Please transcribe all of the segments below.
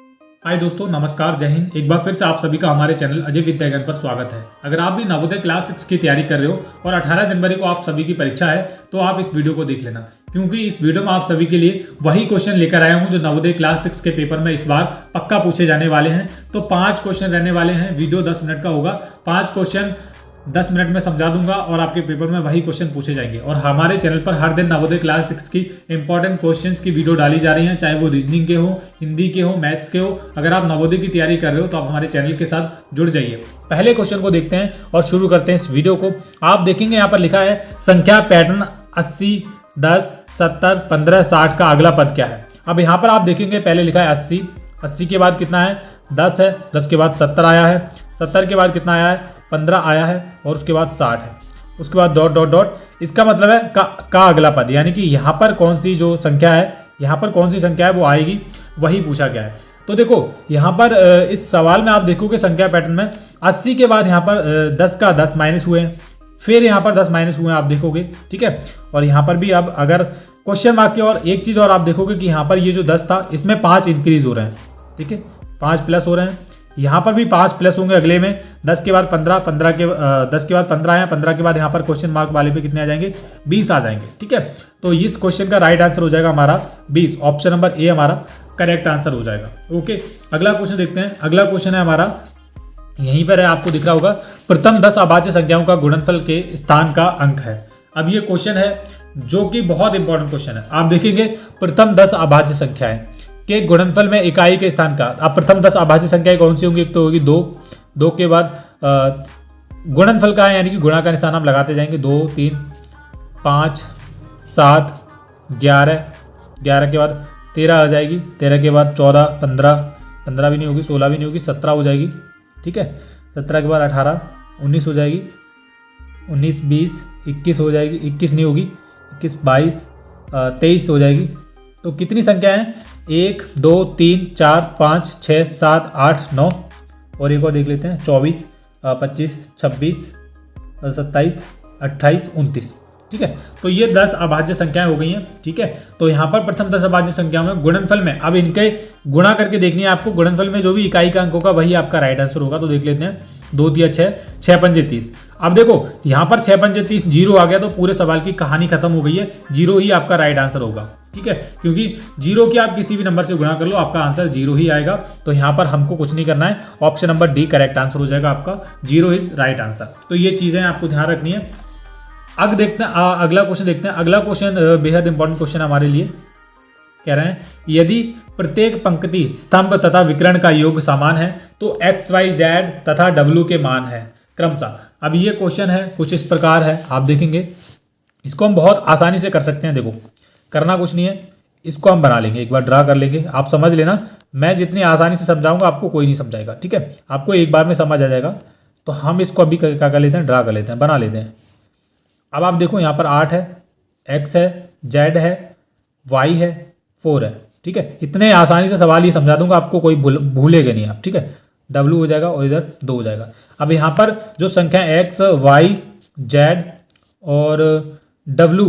हाय दोस्तों, नमस्कार, जय हिंद। एक बार फिर से आप सभी का हमारे चैनल अजय विद्या ज्ञान पर स्वागत है। अगर आप भी नवोदय क्लास 6 की तैयारी कर रहे हो और 18 जनवरी को आप सभी की परीक्षा है तो आप इस वीडियो को देख लेना, क्योंकि इस वीडियो में आप सभी के लिए वही क्वेश्चन लेकर आया हूं जो नवोदय क्लास 6 के पेपर में इस बार पक्का पूछे जाने वाले हैं। तो 5 क्वेश्चन रहने वाले हैं। वीडियो 10 मिनट का होगा। 5 क्वेश्चन 10 मिनट में समझा दूंगा और आपके पेपर में वही क्वेश्चन पूछे जाएंगे। और हमारे चैनल पर हर दिन नवोदय क्लास 6 की इंपॉर्टेंट क्वेश्चंस की वीडियो डाली जा रही हैं, चाहे वो रीजनिंग के हो, हिंदी के हो, मैथ्स के हो। अगर आप नवोदय की तैयारी कर रहे हो तो आप हमारे चैनल के साथ जुड़ जाइए। पहले क्वेश्चन को देखते हैं और शुरू करते हैं इस वीडियो को। आप देखेंगे यहाँ पर लिखा है संख्या पैटर्न 80, 10, 70, 15, 60 का अगला पद क्या है। अब यहाँ पर आप देखेंगे पहले लिखा है 80, 80 के बाद कितना है 10 है, 10 के बाद 70 आया है, 70 के बाद कितना आया है 15 आया है और उसके बाद 60 है, उसके बाद डॉट डॉट डॉट। इसका मतलब है का अगला पद, यानी कि यहाँ पर कौन सी जो संख्या है, यहाँ पर कौन सी संख्या है वो आएगी, वही पूछा गया है। तो देखो यहाँ पर इस सवाल में आप देखोगे संख्या पैटर्न में 80 के बाद यहाँ पर 10 का 10 माइनस हुए हैं, फिर यहाँ पर 10 माइनस हुए हैं, आप देखोगे, ठीक है। और यहाँ पर भी अब अगर क्वेश्चन मार्क की और एक चीज़ और आप देखोगे कि यहाँ पर ये जो 10 था इसमें 5 इंक्रीज हो रहे हैं, ठीक है, 5 प्लस हो रहे हैं। यहाँ पर भी 5 प्लस होंगे अगले में, 10 के बाद 15, 10 के बाद 15 आए, 15 के बाद यहाँ पर क्वेश्चन मार्क वाले पे कितने आ जाएंगे 20 आ जाएंगे, ठीक है। तो इस क्वेश्चन का राइट आंसर हो जाएगा हमारा 20। ऑप्शन नंबर ए हमारा करेक्ट आंसर हो जाएगा। ओके, अगला क्वेश्चन देखते हैं। अगला क्वेश्चन है हमारा, यहीं पर है, आपको दिख रहा होगा, प्रथम 10 अभाज्य संख्याओं का गुणनफल के स्थान का अंक है। अब ये क्वेश्चन है जो कि बहुत इंपॉर्टेंट क्वेश्चन है। आप देखेंगे प्रथम 10 अभाज्य संख्याएं के गुणनफल में इकाई के स्थान का। अब प्रथम 10 अभाज्य संख्याएं कौन सी होंगी? एक तो होगी 2, 2 के बाद गुणनफल का है, यानी कि गुणा का निशान हम लगाते जाएंगे, 2, 3, 5, 7, 11, 11 के बाद 13 आ जाएगी, 13 के बाद 14, 15, 15 भी नहीं होगी, 16 भी नहीं होगी, 17 हो जाएगी, ठीक है। 17 के बाद 18, 19 हो जाएगी, 19, 20, 21 हो जाएगी, 21 नहीं होगी, 21, 22, 23 हो जाएगी। तो कितनी संख्या है? 1, 2, 3, 4, 5, 6, 7, 8, 9 और एक और देख लेते हैं, 24, 25, 26, 27, 28, 29, ठीक है। तो ये 10 अभाज्य संख्याएं हो गई हैं, ठीक है। तो यहाँ पर प्रथम 10 अभाज्य संख्याओं में गुणनफल में अब इनके गुणा करके देखनी है आपको। गुणनफल में जो भी इकाई का अंक होगा वही आपका राइट आंसर होगा। तो देख लेते हैं, 2 दिया 6, 6 पंजे 30। अब देखो यहाँ पर 6 पंजे 30, 0 आ गया तो पूरे सवाल की कहानी खत्म हो गई है। 0 ही आपका राइट आंसर होगा, ठीक है, क्योंकि 0 की आप किसी भी नंबर से गुणा कर लो, आपका आंसर 0 ही आएगा। तो यहाँ पर हमको कुछ नहीं करना है, option number D correct answer हो जाएगा आपका, 0 इज राइट आंसर। तो ये चीज़ें आपको ध्यान रखनी है। अब देखते हैं अगला क्वेश्चन देखते हैं। अगला क्वेश्चन बेहद इंपॉर्टेंट क्वेश्चन हमारे लिए। कह रहे हैं यदि प्रत्येक पंक्ति स्तंभ तथा विकर्ण का योग समान है तो x, y, z तथा w के मान है क्रमशः। अब ये क्वेश्चन है कुछ इस प्रकार है, आप देखेंगे इसको हम बहुत आसानी से कर सकते हैं। देखो करना कुछ नहीं है, इसको हम बना लेंगे, एक बार ड्रा कर लेंगे। आप समझ लेना, मैं जितनी आसानी से समझाऊंगा आपको कोई नहीं समझाएगा, ठीक है, आपको एक बार में समझ आ जाएगा। तो हम इसको अभी क्या कर लेते हैं, ड्रा कर लेते हैं, बना लेते हैं। अब आप देखो यहाँ पर 8 है, x है, z है, y है, 4 है, ठीक है। इतने आसानी से सवाल ये समझा दूंगा, आपको कोई भूलेगा नहीं आप, ठीक है। w हो जाएगा और इधर 2 हो जाएगा। अब यहाँ पर जो संख्या x, y, z और w,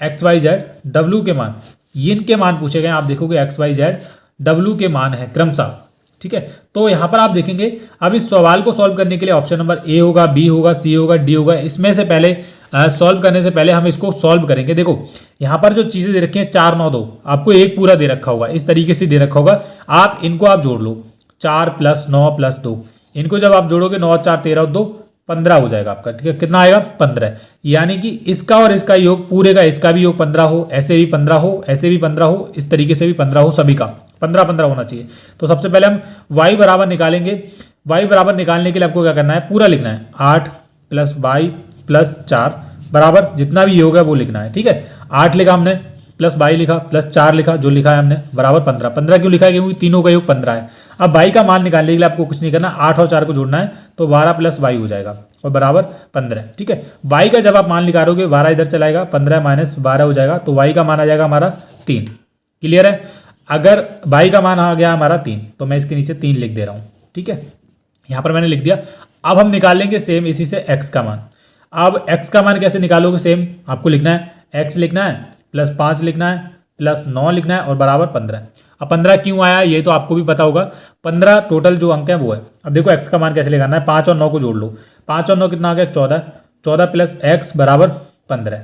x, y, z, w के मान, इनके मान पूछे गए। आप देखोगे x, y, z, w के मान है क्रमशः, ठीक है। तो यहाँ पर आप देखेंगे अब इस सवाल को सॉल्व करने के लिए ऑप्शन नंबर ए होगा, बी होगा, सी होगा, डी होगा। इसमें से पहले सॉल्व करने से पहले हम इसको सॉल्व करेंगे। देखो यहाँ पर जो चीज़ें दे रखी हैं 4, 9, 2, आपको एक पूरा दे रखा होगा, इस तरीके से दे रखा होगा। आप इनको आप जोड़ लो, 4 + 9 + 2, इनको जब आप जोड़ोगे 9, 4, 13 और 2, 15 हो जाएगा आपका, ठीक है। कितना आएगा? 15। यानी कि इसका और इसका योग पूरे का, इसका भी योग 15 हो, ऐसे भी 15 हो, ऐसे भी 15 हो, इस तरीके से भी 15 हो, सभी का 15 15 होना चाहिए। तो सबसे पहले हम y बराबर निकालेंगे। y बराबर निकालने के लिए आपको क्या करना है, पूरा लिखना है, 8 + y + 4 बराबर जितना भी योग है वो लिखना है, ठीक है। 8 लिखा हमने, प्लस y लिखा, प्लस 4 लिखा, जो लिखा है हमने, बराबर 15। 15 क्यों लिखा है? क्योंकि तीनों का योग 15 है। अब y का मान निकालने के लिए आपको कुछ नहीं करना, 8 और 4 को जोड़ना है, तो 12 + y हो जाएगा और बराबर 15, ठीक है। y का जब आप मान निकालोगे 12 इधर चलाएगा, 15 - 12 हो जाएगा, तो y का मान आ जाएगा हमारा 3। क्लियर है? अगर y का मान आ गया हमारा 3 तो मैं इसके नीचे 3 लिख दे रहा हूँ, ठीक है। यहाँ पर मैंने लिख दिया। अब हम निकालेंगे सेम इसी से x का मान। अब x का मान कैसे निकालोगे? सेम आपको लिखना है, x लिखना है, +5 लिखना है, +9 लिखना है और बराबर 15। अब 15 क्यों आया ये तो आपको भी पता होगा। 15 टोटल जो अंक है वो है। अब देखो x का मान कैसे लगाना है, 5 और 9 को जोड़ लो। 5 और 9 कितना आ गया 14, 14 प्लस x बराबर 15।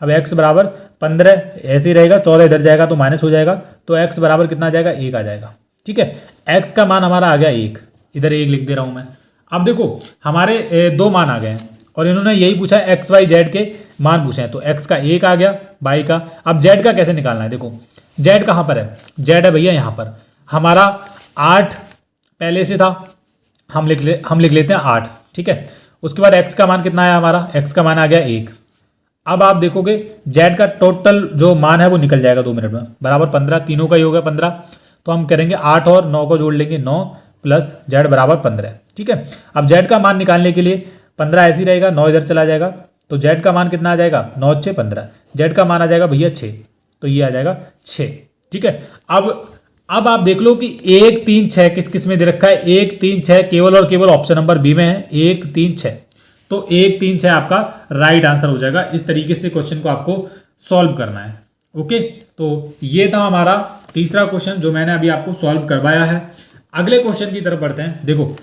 अब x बराबर 15 ऐसे ही रहेगा, 14 इधर जाएगा तो माइनस हो जाएगा, तो x बराबर कितना आ जाएगा 1 आ जाएगा। ठीक है, x का मान हमारा आ गया 1, इधर 1 लिख दे रहा हूँ मैं। अब देखो हमारे दो मान आ गए हैं और इन्होंने यही पूछा है x y z के मान पूछे हैं, तो x का 1 आ गया, y का। अब z का कैसे निकालना है, देखो z कहाँ पर है, z है भैया यहाँ पर। हमारा 8 पहले से था, हम लिख लेते हैं 8। ठीक है, उसके बाद x का मान कितना आया हमारा, x का मान आ गया 1। अब आप देखोगे z का टोटल जो मान है वो निकल जाएगा 2 मिनट में, बराबर 15, तीनों का ही होगा 15। तो हम करेंगे 8 और 9 को जोड़ लेंगे, 9 प्लस z बराबर 15। ठीक है, अब z का मान निकालने के लिए 15 ऐसे ही रहेगा, 9 इधर चला जाएगा, तो z का मान कितना आ जाएगा 9 6 15, z का मान आ जाएगा भैया 6, तो ये आ जाएगा 6। ठीक है, अब आप देख लो कि 1 3 6 किस किस में दे रखा है, 1 3 6 केवल और केवल ऑप्शन नंबर बी में है, 1 3 6। तो 1 3 6 आपका राइट आंसर हो जाएगा। इस तरीके से क्वेश्चन को आपको सॉल्व करना है। ओके, तो ये था हमारा तीसरा क्वेश्चन जो मैंने अभी आपको सॉल्व करवाया है। अगले क्वेश्चन की तरफ बढ़ते हैं। देखो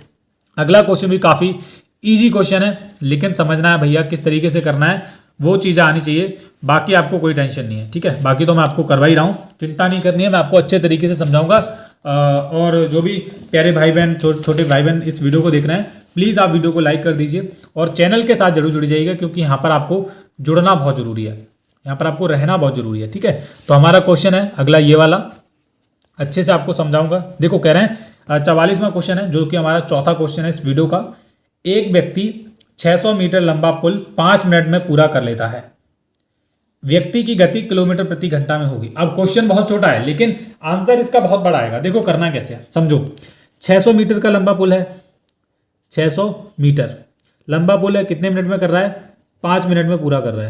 अगला क्वेश्चन भी काफ़ी इजी क्वेश्चन है, लेकिन समझना है भैया किस तरीके से करना है, वो चीज़ें आनी चाहिए। बाकी आपको कोई टेंशन नहीं है। ठीक है, बाकी तो मैं आपको करवा ही रहा हूँ, चिंता नहीं करनी है, मैं आपको अच्छे तरीके से समझाऊंगा। और जो भी प्यारे भाई बहन छोटे भाई बहन इस वीडियो को देख रहे हैं, प्लीज़ आप वीडियो को लाइक कर दीजिए और चैनल के साथ जरूर जुड़ जाइएगा, क्योंकि यहाँ पर आपको जुड़ना बहुत ज़रूरी है, यहाँ पर आपको रहना बहुत ज़रूरी है। ठीक है, तो हमारा क्वेश्चन है अगला ये वाला, अच्छे से आपको समझाऊंगा। देखो कह रहे हैं 44वां क्वेश्चन है, जो कि हमारा चौथा क्वेश्चन है इस वीडियो का। एक व्यक्ति 600 मीटर लंबा पुल 5 मिनट में पूरा कर लेता है, व्यक्ति की गति किलोमीटर प्रति घंटा में होगी। अब क्वेश्चन बहुत छोटा है लेकिन आंसर इसका बहुत बड़ा आएगा। देखो करना कैसे है, समझो। 600 मीटर का लंबा पुल है, 600 मीटर लंबा पुल है, कितने मिनट में कर रहा है 5 मिनट में पूरा कर रहा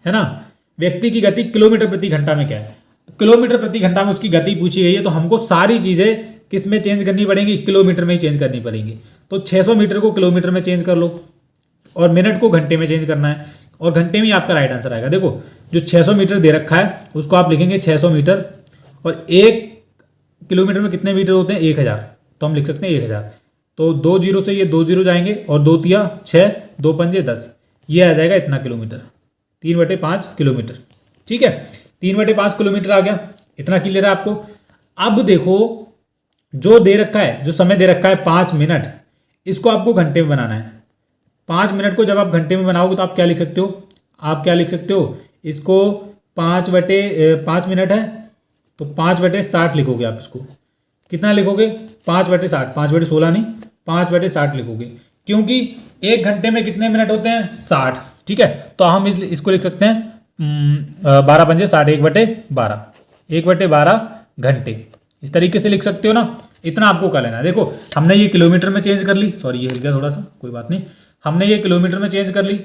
है ना। व्यक्ति की गति किलोमीटर प्रति घंटा में क्या है, किलोमीटर प्रति घंटा में उसकी गति पूछी गई है, तो हमको सारी चीज़ें किस में चेंज करनी पड़ेंगी, किलोमीटर में ही चेंज करनी पड़ेंगी। तो 600 मीटर को किलोमीटर में चेंज कर लो और मिनट को घंटे में चेंज करना है, और घंटे में ही आपका राइट आंसर आएगा। देखो जो 600 मीटर दे रखा है उसको आप लिखेंगे 600 मीटर, और 1 किलोमीटर में कितने मीटर होते हैं 1000, तो हम लिख सकते हैं 1000। तो 2 जीरो से ये 2 जीरो जाएंगे और 2 तिया 6, 2 पंजे 10, ये आ जाएगा इतना किलोमीटर, 3/5 किलोमीटर। ठीक है, 3/5 किलोमीटर आ गया, इतना क्लियर है आपको। अब देखो जो दे रखा है, जो समय दे रखा है 5 मिनट, इसको आपको घंटे में बनाना है। 5 मिनट को जब आप घंटे में बनाओगे तो आप क्या लिख सकते हो, आप क्या लिख सकते हो, इसको 5 मिनट है तो 5/60 लिखोगे आप। इसको कितना लिखोगे 5/60, 5/16 नहीं 5/60 लिखोगे, क्योंकि 1 घंटे में कितने मिनट होते हैं 60। ठीक है, तो हम इसको लिख सकते हैं 12 पंजे 60, 1/12, 1/12 घंटे। इस तरीके से लिख सकते हो ना, इतना आपको कर लेना है। देखो हमने ये किलोमीटर में चेंज कर ली, सॉरी ये हिल गया थोड़ा सा, कोई बात नहीं, हमने ये किलोमीटर में चेंज कर ली।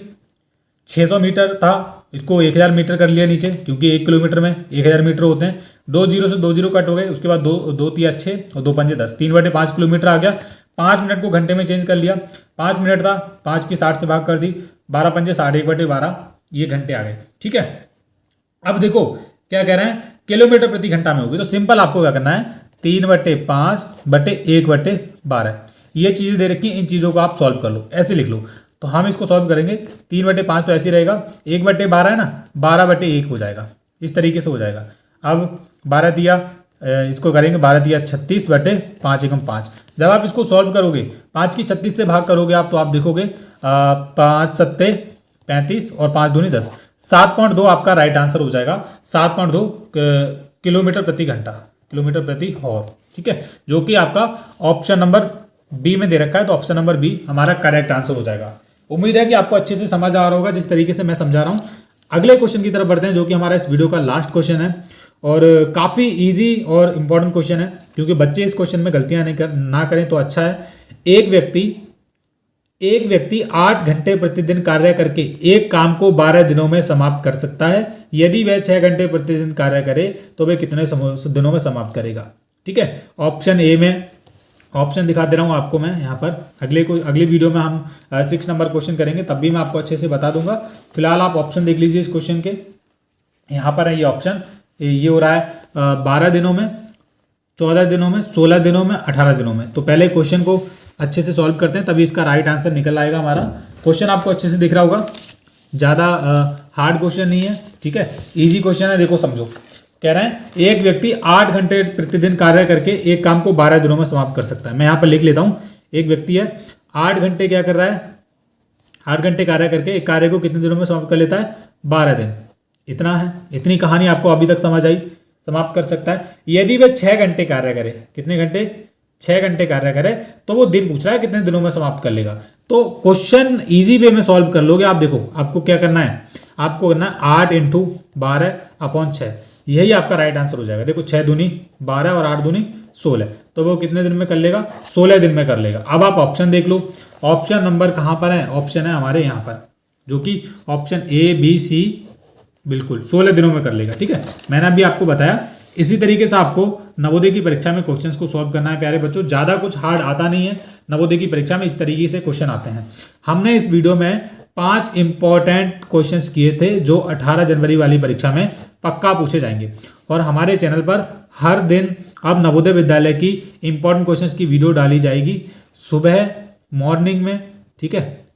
600 मीटर था, इसको 1000 मीटर कर लिया नीचे, क्योंकि 1 किलोमीटर में 1000 मीटर होते हैं। 2 जीरो से 2 जीरो कट हो गए, उसके बाद 2 तिया 6 और 2 पंजे 10, 3/5 किलोमीटर आ गया। 5 मिनट को घंटे में चेंज कर लिया, 5 मिनट था, 5 की 60 से भाग कर दी, 12 पंजे 60, 1/12, ये घंटे आ गए। ठीक है, अब देखो क्या कह रहे हैं किलोमीटर प्रति घंटा में होगी, तो सिंपल आपको क्या करना है 3/5/1/12, ये चीज़ें दे रखी हैं, इन चीज़ों को आप सॉल्व कर लो, ऐसे लिख लो। तो हम इसको सॉल्व करेंगे, 3/5 तो ऐसे ही रहेगा, 1/12 है ना, 12/1 हो जाएगा, इस तरीके से हो जाएगा। अब 12 दिया, इसको करेंगे 12 दिया 36/5 एकम 5। जब आप इसको सॉल्व करोगे 5 की 36 से भाग करोगे आप, तो आप देखोगे 5 सत्ते 35 और 5 दूनी 10, 7.2 आपका राइट आंसर हो जाएगा। 7.2 किलोमीटर प्रति घंटा, किलोमीटर प्रति हॉर। ठीक है, जो कि आपका ऑप्शन नंबर बी में दे रखा है, तो ऑप्शन नंबर बी हमारा करेक्ट आंसर हो जाएगा। उम्मीद है कि आपको अच्छे से समझ आ रहा होगा जिस तरीके से मैं समझा रहा हूँ। अगले क्वेश्चन की तरफ बढ़ते हैं, जो कि हमारा इस वीडियो का लास्ट क्वेश्चन है, और काफ़ी इजी और इम्पोर्टेंट क्वेश्चन है, क्योंकि बच्चे इस क्वेश्चन में गलतियाँ ना करें तो अच्छा है। एक व्यक्ति 8 घंटे प्रतिदिन कार्य करके एक काम को 12 दिनों में समाप्त कर सकता है। यदि वह 6 घंटे प्रतिदिन कार्य करे तो वह कितने दिनों में समाप्त करेगा। ठीक है, ऑप्शन ए में ऑप्शन दिखा दे रहा हूँ आपको मैं यहाँ पर। अगली वीडियो में हम 6 नंबर क्वेश्चन करेंगे, तब भी मैं आपको अच्छे से बता दूंगा। फिलहाल आप ऑप्शन देख लीजिए इस क्वेश्चन के, यहाँ पर है ये ऑप्शन, ये हो रहा है 12 दिनों में, 14 दिनों में, 16 दिनों में, 18 दिनों में। तो पहले क्वेश्चन को अच्छे से सॉल्व करते हैं, तभी इसका राइट आंसर निकल आएगा हमारा। क्वेश्चन आपको अच्छे से दिख रहा होगा, ज़्यादा हार्ड क्वेश्चन नहीं है, ठीक है, इजी क्वेश्चन है। देखो समझो, कह रहे हैं एक व्यक्ति 8 घंटे प्रतिदिन कार्य करके एक काम को 12 दिनों में समाप्त कर सकता है। मैं यहाँ पर लिख लेता हूँ, एक व्यक्ति है 8 घंटे क्या कर रहा है, 8 घंटे कार्य करके एक कार्य को कितने दिनों में समाप्त कर लेता है, 12 दिन। इतना है, इतनी कहानी आपको अभी तक समझ आई, समाप्त कर सकता है। यदि वह 6 घंटे कार्य करे, कितने घंटे, 6 घंटे कार्य करे, तो वो दिन पूछ रहा है कितने दिनों में समाप्त कर लेगा। तो क्वेश्चन इजी वे में सॉल्व कर लोगे आप। देखो आपको क्या करना है, आपको करना है 8 × 12/6, यही आपका राइट आंसर हो जाएगा। देखो 6 दूनी 12 और 8 दूनी 16, तो वो कितने दिन में कर लेगा, 16 दिन में कर लेगा। अब आप ऑप्शन देख लो, ऑप्शन नंबर कहाँ पर है, ऑप्शन है हमारे यहाँ पर, जो कि ऑप्शन A, B, C, बिल्कुल 16 दिनों में कर लेगा। ठीक है, मैंने अभी आपको बताया। इसी तरीके से आपको नवोदय की परीक्षा में क्वेश्चंस को सॉल्व करना है प्यारे बच्चों। ज़्यादा कुछ हार्ड आता नहीं है, नवोदय की परीक्षा में इस तरीके से क्वेश्चन आते हैं। हमने इस वीडियो में 5 इंपॉर्टेंट क्वेश्चंस किए थे जो 18 जनवरी वाली परीक्षा में पक्का पूछे जाएंगे। और हमारे चैनल पर हर दिन अब नवोदय विद्यालय की इंपॉर्टेंट क्वेश्चंस की वीडियो डाली जाएगी, सुबह मॉर्निंग में, ठीक है,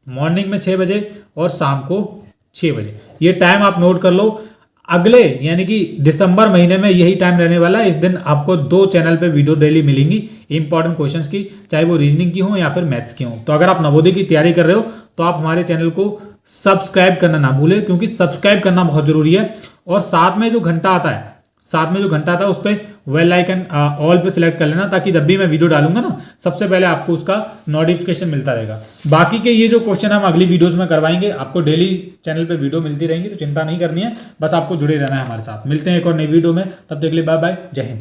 मॉर्निंग में 6 बजे और शाम को 6 बजे। ये टाइम आप नोट कर लो। अगले यानी कि दिसंबर महीने में यही टाइम रहने वाला है। इस दिन आपको 2 चैनल पे वीडियो डेली मिलेंगी इंपॉर्टेंट क्वेश्चंस की, चाहे वो रीजनिंग की हो या फिर मैथ्स की हो। तो अगर आप नवोदय की तैयारी कर रहे हो तो आप हमारे चैनल को सब्सक्राइब करना ना भूलें, क्योंकि सब्सक्राइब करना बहुत जरूरी है। और साथ में जो घंटा आता है, उस पर वेल आइकन ऑल पे सिलेक्ट कर लेना, ताकि जब भी मैं वीडियो डालूंगा ना, सबसे पहले आपको उसका नोटिफिकेशन मिलता रहेगा। बाकी के ये जो क्वेश्चन हम अगली वीडियोस में करवाएंगे, आपको डेली चैनल पे वीडियो मिलती रहेंगी, तो चिंता नहीं करनी है, बस आपको जुड़े रहना है हमारे साथ। मिलते हैं एक और नई वीडियो में, तब तक के लिए बाय बाय, जय हिंद।